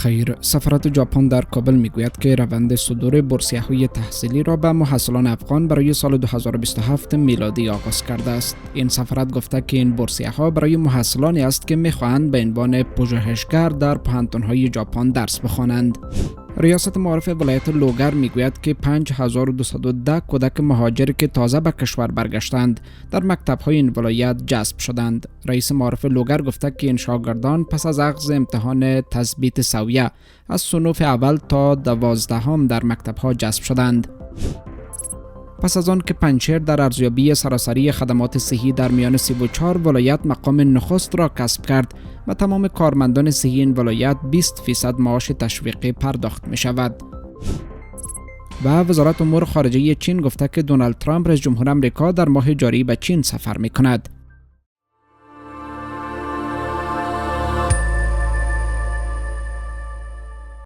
بخیر. سفارت ژاپن در کابل میگوید که روند صدور بورسیه‌های تحصیلی را به محصلان افغان برای سال 2027 میلادی آغاز کرده است. این سفارت گفته که این بورسیه‌ها برای محصلانی است که می‌خواهند به عنوان پژوهشگر در پوهنتون‌های ژاپن درس بخوانند. ریاست معارف ولایت لوگر میگوید که 5210 کودک مهاجر که تازه به کشور برگشتند در مکتب‌های این ولایت جذب شدند. رئیس معارف لوگر گفته که این شاگردان پس از اخذ امتحان تثبیت سویه از صنوف اول تا 12 در مکتب‌ها جذب شدند. پس از آن که پنجشیر در ارزیابی سراسری خدمات صحی در میان 34 ولایت مقام نخست را کسب کرد و تمام کارمندان صحی این ولایت 20% معاش تشویقی پرداخت می شود. و وزارت امور خارجه چین گفته که دونالد ترامپ رئیس جمهور آمریکا در ماه جاری به چین سفر می کند.